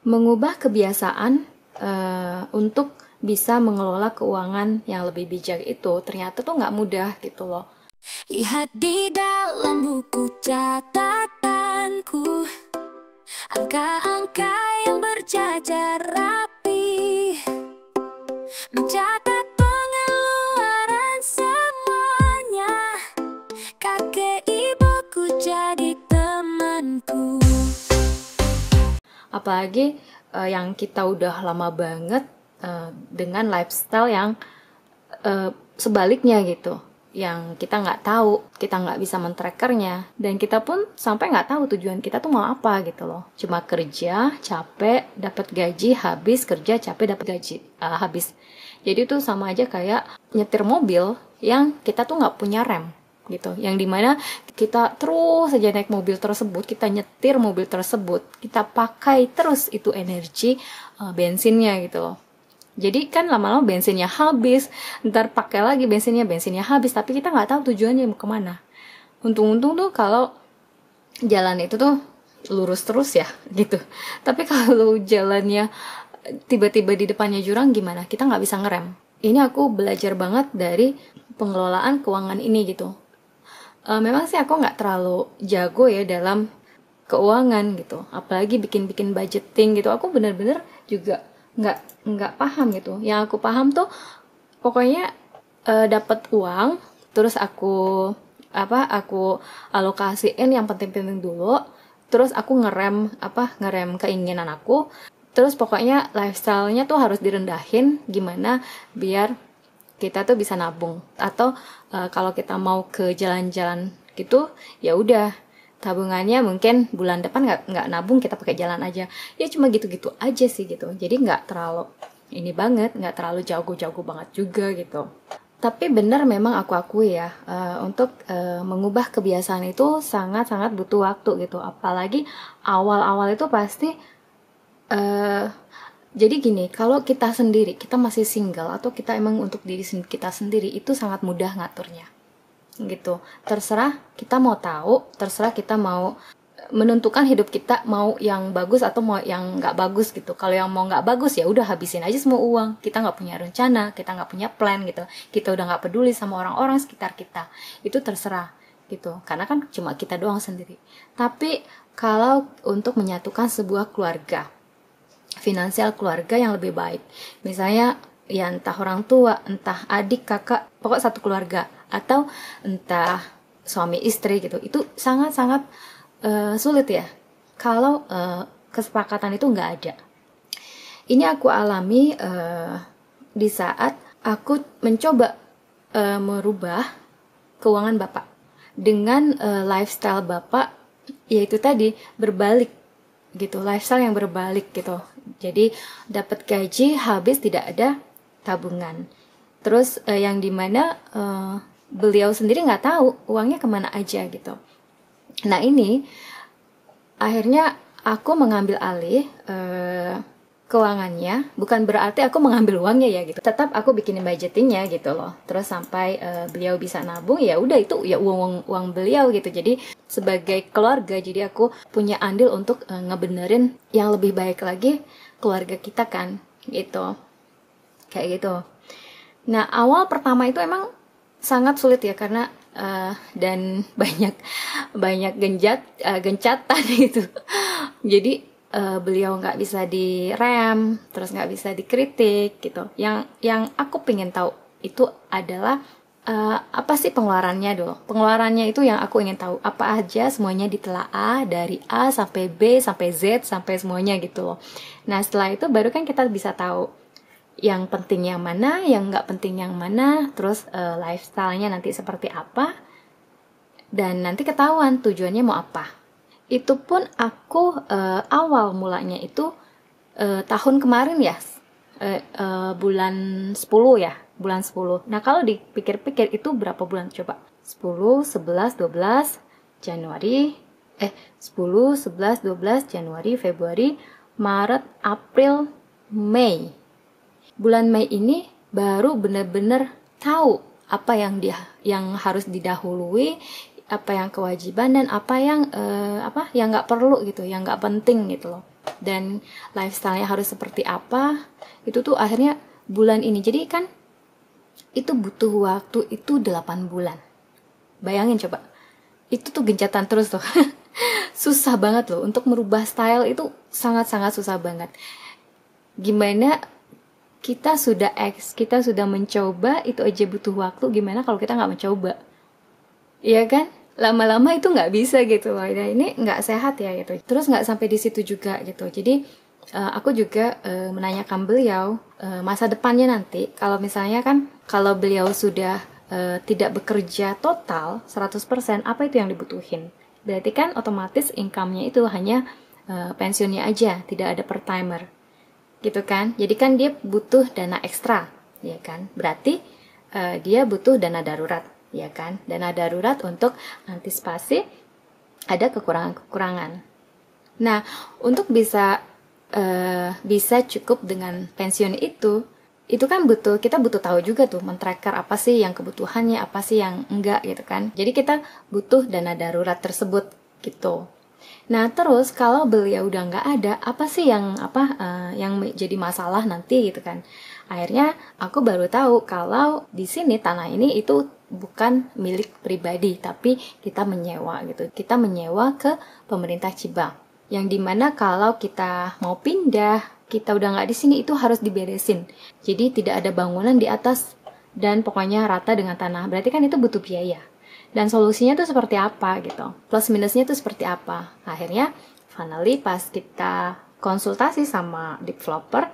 Mengubah kebiasaan untuk bisa mengelola keuangan yang lebih bijak itu ternyata tuh nggak mudah gitu loh. Lihat di dalam buku catatanku, angka-angka yang berjajar rapi, mencatat pengeluaran semuanya. Kakek ibuku jadi temanku. Apalagi yang kita udah lama banget dengan lifestyle yang sebaliknya gitu, yang kita nggak tahu, kita nggak bisa men-trackernya, dan kita pun sampai nggak tahu tujuan kita tuh mau apa gitu loh. Cuma kerja, capek, dapat gaji, habis, kerja, capek, dapat gaji, habis. Jadi tuh sama aja kayak nyetir mobil yang kita tuh nggak punya rem gitu, yang dimana kita terus saja naik mobil tersebut, kita nyetir mobil tersebut, kita pakai terus itu energi bensinnya gitu loh. Jadi kan lama-lama bensinnya habis, ntar pakai lagi bensinnya habis, tapi kita nggak tahu tujuannya mau kemana. Untung-untung tuh kalau jalan itu tuh lurus terus ya gitu. Tapi kalau jalannya tiba-tiba di depannya jurang gimana? Kita nggak bisa ngerem. Ini aku belajar banget dari pengelolaan keuangan ini gitu. Memang sih aku nggak terlalu jago ya dalam keuangan gitu, apalagi bikin budgeting gitu. Aku bener-bener juga nggak paham gitu. Yang aku paham tuh pokoknya dapat uang, terus aku alokasiin yang penting-penting dulu, terus aku ngerem keinginan aku, terus pokoknya lifestyle-nya tuh harus direndahin gimana biar kita tuh bisa nabung. Atau kalau kita mau ke jalan-jalan gitu ya udah, tabungannya mungkin bulan depan nggak nabung, kita pakai jalan aja. Ya cuma gitu-gitu aja sih gitu. Jadi nggak terlalu ini banget, nggak terlalu jago-jago banget juga gitu. Tapi benar memang aku akui ya, untuk mengubah kebiasaan itu sangat-sangat butuh waktu gitu. Apalagi awal-awal itu pasti jadi gini, kalau kita sendiri, kita masih single atau kita emang untuk diri kita sendiri, itu sangat mudah ngaturnya gitu. Terserah kita mau tahu, terserah kita mau menentukan hidup kita mau yang bagus atau mau yang nggak bagus gitu. Kalau yang mau nggak bagus ya udah habisin aja semua uang. Kita nggak punya rencana, kita nggak punya plan gitu. Kita udah nggak peduli sama orang-orang sekitar kita. Itu terserah gitu. Karena kan cuma kita doang sendiri. Tapi kalau untuk menyatukan sebuah keluarga, finansial keluarga yang lebih baik, misalnya ya entah orang tua, entah adik, kakak, pokok satu keluarga, atau entah suami istri gitu, itu sangat-sangat sulit ya kalau kesepakatan itu nggak ada. Ini aku alami di saat aku mencoba merubah keuangan bapak dengan lifestyle bapak, yaitu tadi berbalik gitu, lifestyle yang berbalik gitu. Jadi dapat gaji habis tidak ada tabungan. Terus yang dimana beliau sendiri nggak tahu uangnya kemana aja gitu. Nah ini akhirnya aku mengambil alih keuangannya. Bukan berarti aku mengambil uangnya ya gitu. Tetap aku bikinin budgetingnya gitu loh. Terus sampai beliau bisa nabung, ya udah itu ya uang beliau gitu. Jadi sebagai keluarga, jadi aku punya andil untuk ngebenerin yang lebih baik lagi keluarga kita kan gitu. Kayak gitu. Nah awal pertama itu emang sangat sulit ya, karena dan banyak gencatan gitu. Jadi beliau nggak bisa direm, terus nggak bisa dikritik gitu. Yang aku pengen tahu itu adalah apa sih pengeluarannya dulu. Pengeluarannya itu yang aku ingin tahu, apa aja semuanya ditelaah dari A sampai B sampai Z sampai semuanya gitu loh. Nah setelah itu baru kan kita bisa tahu yang penting yang mana, yang nggak penting yang mana, terus lifestyle-nya nanti seperti apa, dan nanti ketahuan tujuannya mau apa. Itu pun aku awal mulanya itu tahun kemarin ya, bulan 10 ya, bulan 10. Nah kalau dipikir-pikir itu berapa bulan coba? 10, 11, 12, Januari, 10, 11, 12, Januari, Februari, Maret, April, Mei. Bulan Mei ini baru benar-benar tahu apa yang harus didahului, apa yang kewajiban, dan apa yang nggak perlu gitu, yang nggak penting gitu loh. dan lifestyle-nya harus seperti apa. Itu tuh akhirnya bulan ini. Jadi kan itu butuh waktu itu 8 bulan. Bayangin coba. Itu tuh gencatan terus tuh. Susah banget loh untuk merubah style, itu sangat-sangat susah banget. Gimana kita sudah mencoba, itu aja butuh waktu. Gimana kalau kita nggak mencoba? Iya kan? Lama-lama itu nggak bisa gitu loh. Nah, ini nggak sehat ya gitu. Terus nggak sampai di situ juga gitu. Jadi aku juga menanyakan beliau masa depannya nanti. Kalau misalnya kan, kalau beliau sudah tidak bekerja total 100%, apa itu yang dibutuhin? Berarti kan otomatis income-nya itu hanya pensiunnya aja, tidak ada per timer. Gitu kan? Jadi kan dia butuh dana ekstra, ya kan? Berarti dia butuh dana darurat. Ya kan, dana darurat untuk antisipasi ada kekurangan-kekurangan. Nah, untuk bisa cukup dengan pensiun itu kan kita butuh tahu juga tuh, men-tracker apa sih yang kebutuhannya, apa sih yang enggak gitu kan. Jadi kita butuh dana darurat tersebut gitu. Nah, terus kalau beliau udah nggak ada, apa sih yang jadi masalah nanti gitu kan. Akhirnya aku baru tahu kalau di sini tanah ini itu bukan milik pribadi, tapi kita menyewa gitu. Kita menyewa ke pemerintah Cibang. Yang dimana kalau kita mau pindah, kita udah nggak di sini, itu harus diberesin. Jadi tidak ada bangunan di atas dan pokoknya rata dengan tanah. Berarti kan itu butuh biaya. Dan solusinya tuh seperti apa gitu. Plus minusnya tuh seperti apa. Akhirnya finally pas kita konsultasi sama developer,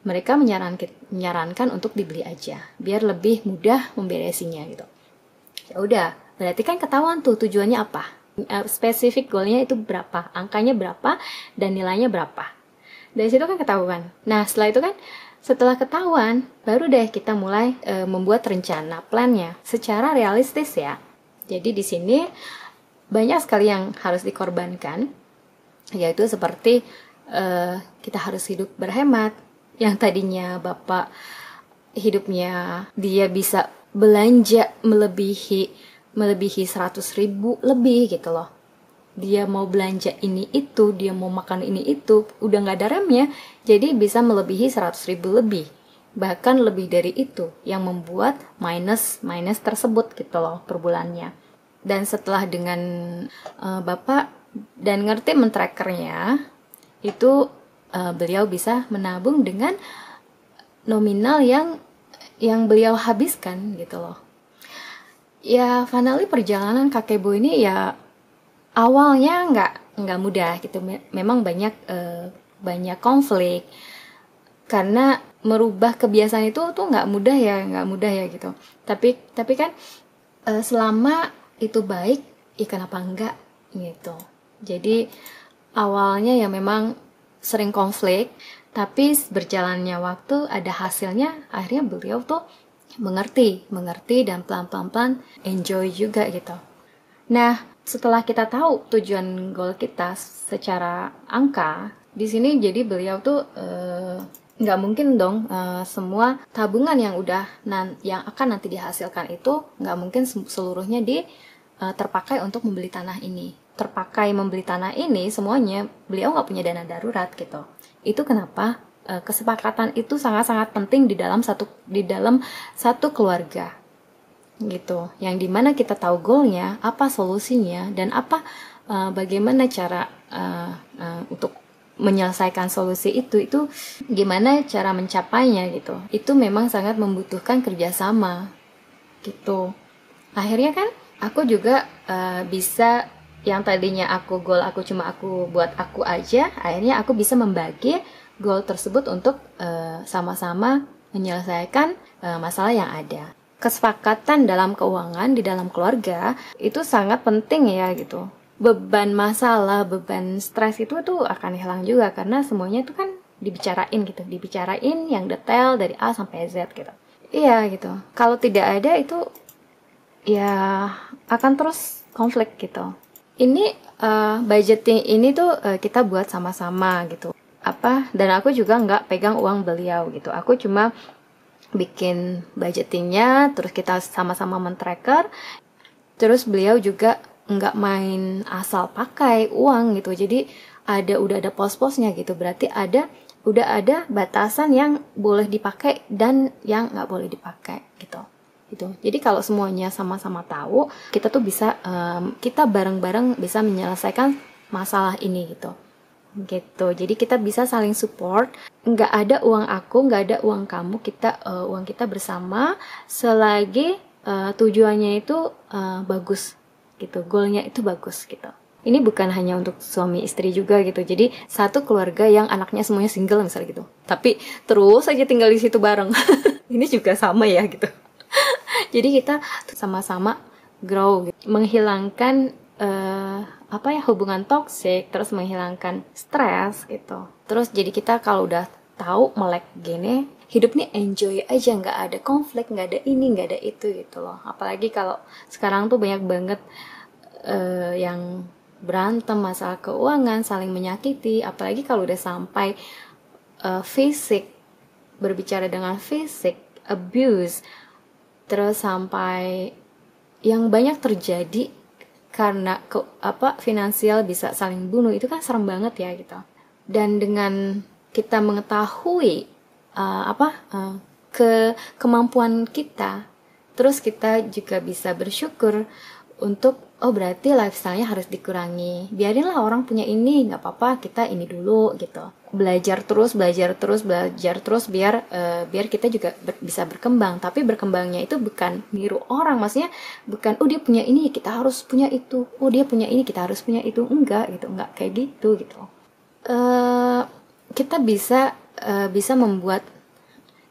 mereka menyarankan untuk dibeli aja, biar lebih mudah memberesinya gitu. Ya udah, berarti kan ketahuan tuh tujuannya apa, spesifik goalnya itu berapa, angkanya berapa, dan nilainya berapa. Dari situ kan ketahuan. Nah, setelah ketahuan, baru deh kita mulai membuat rencana, plannya secara realistis ya. Jadi di sini banyak sekali yang harus dikorbankan, yaitu seperti kita harus hidup berhemat. Yang tadinya Bapak hidupnya dia bisa belanja melebihi 100.000 lebih gitu loh. Dia mau belanja ini itu, dia mau makan ini itu, udah nggak ada remnya, jadi bisa melebihi 100.000 lebih, bahkan lebih dari itu, yang membuat minus tersebut gitu loh per bulannya. Dan setelah dengan Bapak dan ngerti men-trackernya, itu beliau bisa menabung dengan nominal yang beliau habiskan gitu loh. Ya, finally perjalanan Kakebo ini ya awalnya nggak mudah gitu. Memang banyak konflik, karena merubah kebiasaan itu tuh nggak mudah ya gitu. Tapi kan selama itu baik, ya kenapa enggak gitu. Jadi awalnya ya memang sering konflik, tapi berjalannya waktu ada hasilnya. Akhirnya beliau tuh mengerti dan pelan-pelan enjoy juga gitu. Nah, setelah kita tahu tujuan goal kita secara angka, di sini jadi beliau tuh nggak mungkin dong semua tabungan yang akan nanti dihasilkan itu nggak mungkin seluruhnya terpakai untuk membeli tanah ini. Terpakai membeli tanah ini semuanya beliau nggak punya dana darurat gitu. Itu kenapa kesepakatan itu sangat-sangat penting di dalam satu keluarga gitu, yang dimana kita tahu goalnya, apa solusinya, dan bagaimana cara untuk menyelesaikan solusi itu gimana cara mencapainya gitu. Itu memang sangat membutuhkan kerjasama gitu. Akhirnya kan aku juga bisa, yang tadinya goal aku cuma buat aku aja, akhirnya aku bisa membagi goal tersebut untuk sama-sama menyelesaikan masalah yang ada. Kesepakatan dalam keuangan di dalam keluarga itu sangat penting ya gitu. Beban masalah, beban stres itu tuh akan hilang juga, karena semuanya itu kan dibicarain yang detail dari A sampai Z gitu. Iya gitu. Kalau tidak ada itu ya akan terus konflik gitu. Ini budgeting ini tuh kita buat sama-sama gitu. Dan aku juga nggak pegang uang beliau gitu. Aku cuma bikin budgetingnya, terus kita sama-sama men-tracker. Terus beliau juga nggak main asal pakai uang gitu. Jadi udah ada pos-posnya gitu, berarti udah ada batasan yang boleh dipakai dan yang nggak boleh dipakai gitu. Jadi kalau semuanya sama-sama tahu, kita tuh bisa kita bareng-bareng bisa menyelesaikan masalah ini gitu. Jadi kita bisa saling support. Nggak ada uang aku, nggak ada uang kamu, uang kita bersama selagi tujuannya itu bagus gitu, goalnya itu bagus gitu. Ini bukan hanya untuk suami istri juga gitu. Jadi satu keluarga yang anaknya semuanya single misalnya gitu, tapi terus aja tinggal di situ bareng. Ini juga sama ya gitu. Jadi kita sama-sama grow gitu. Menghilangkan hubungan toksik, terus menghilangkan stres gitu. Terus jadi kita kalau udah tahu melek gini, hidup nih enjoy aja, nggak ada konflik, nggak ada ini, nggak ada itu gitu loh. Apalagi kalau sekarang tuh banyak banget yang berantem masalah keuangan, saling menyakiti. Apalagi kalau udah sampai fisik, berbicara dengan fisik, abuse, terus sampai yang banyak terjadi karena finansial bisa saling bunuh, itu kan serem banget ya gitu. Dan dengan kita mengetahui kemampuan kita, terus kita juga bisa bersyukur untuk berarti lifestyle-nya harus dikurangi. Biarinlah orang punya ini, nggak apa-apa, kita ini dulu gitu. Belajar terus biar kita juga bisa berkembang. Tapi berkembangnya itu bukan niru orang, maksudnya bukan dia punya ini kita harus punya itu, dia punya ini kita harus punya itu, enggak kayak gitu. Kita bisa membuat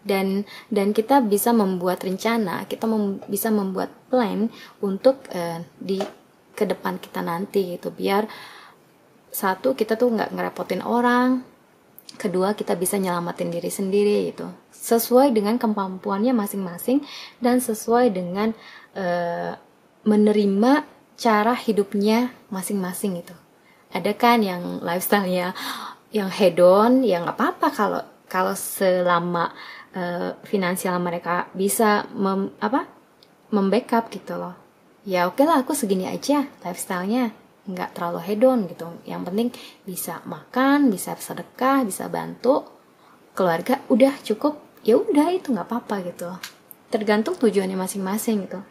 dan kita bisa membuat rencana, kita bisa membuat plan untuk di ke depan kita nanti gitu, biar satu kita tuh nggak ngerepotin orang, kedua kita bisa nyelamatin diri sendiri gitu, sesuai dengan kemampuannya masing-masing dan sesuai dengan menerima cara hidupnya masing-masing gitu. Ada kan yang lifestyle-nya yang hedon, ya nggak apa-apa kalau selama finansial mereka bisa membackup gitu loh. Ya oke lah, aku segini aja lifestyle-nya, nggak terlalu hedon gitu. Yang penting bisa makan, bisa sedekah, bisa bantu keluarga, udah cukup. Ya udah, itu nggak apa-apa gitu. Tergantung tujuannya masing-masing gitu.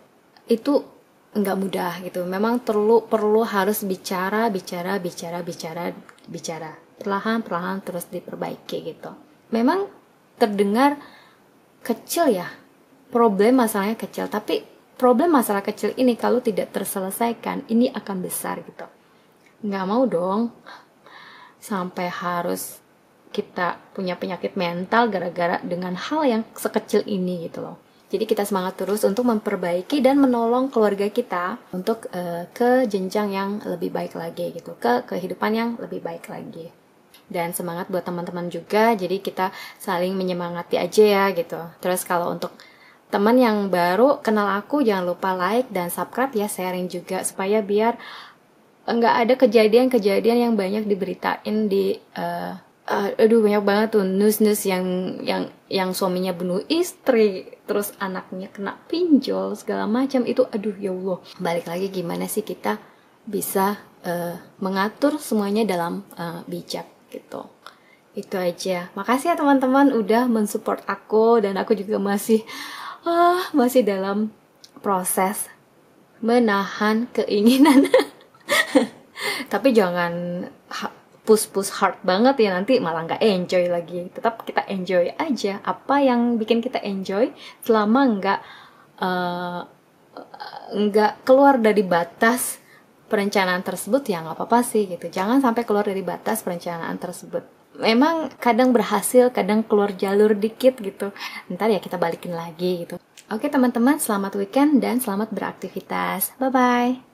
Itu nggak mudah gitu. Memang perlu harus bicara, perlahan terus diperbaiki gitu. Memang terdengar kecil ya, masalahnya kecil, tapi problem masalah kecil ini kalau tidak terselesaikan, ini akan besar gitu. Nggak mau dong sampai harus kita punya penyakit mental gara-gara dengan hal yang sekecil ini gitu loh. Jadi kita semangat terus untuk memperbaiki dan menolong keluarga kita untuk ke jenjang yang lebih baik lagi gitu, ke kehidupan yang lebih baik lagi. Dan semangat buat teman-teman juga, jadi kita saling menyemangati aja ya gitu. Terus kalau untuk teman yang baru kenal aku, jangan lupa like dan subscribe ya, sharing juga supaya biar nggak ada kejadian-kejadian yang banyak diberitain di banyak banget tuh news yang suaminya bunuh istri, terus anaknya kena pinjol segala macam itu. Ya Allah, balik lagi gimana sih kita bisa mengatur semuanya dalam bijak gitu. Itu aja. Makasih ya teman-teman udah mensupport aku, dan aku juga masih dalam proses menahan keinginan. Tapi jangan push hard banget ya, nanti malah nggak enjoy lagi. Tetap kita enjoy aja apa yang bikin kita enjoy, selama nggak keluar dari batas perencanaan tersebut, ya nggak apa-apa sih gitu. Jangan sampai keluar dari batas perencanaan tersebut. Memang kadang berhasil, kadang keluar jalur dikit gitu, ntar ya kita balikin lagi gitu. Oke teman-teman, selamat weekend dan selamat beraktivitas. Bye-bye.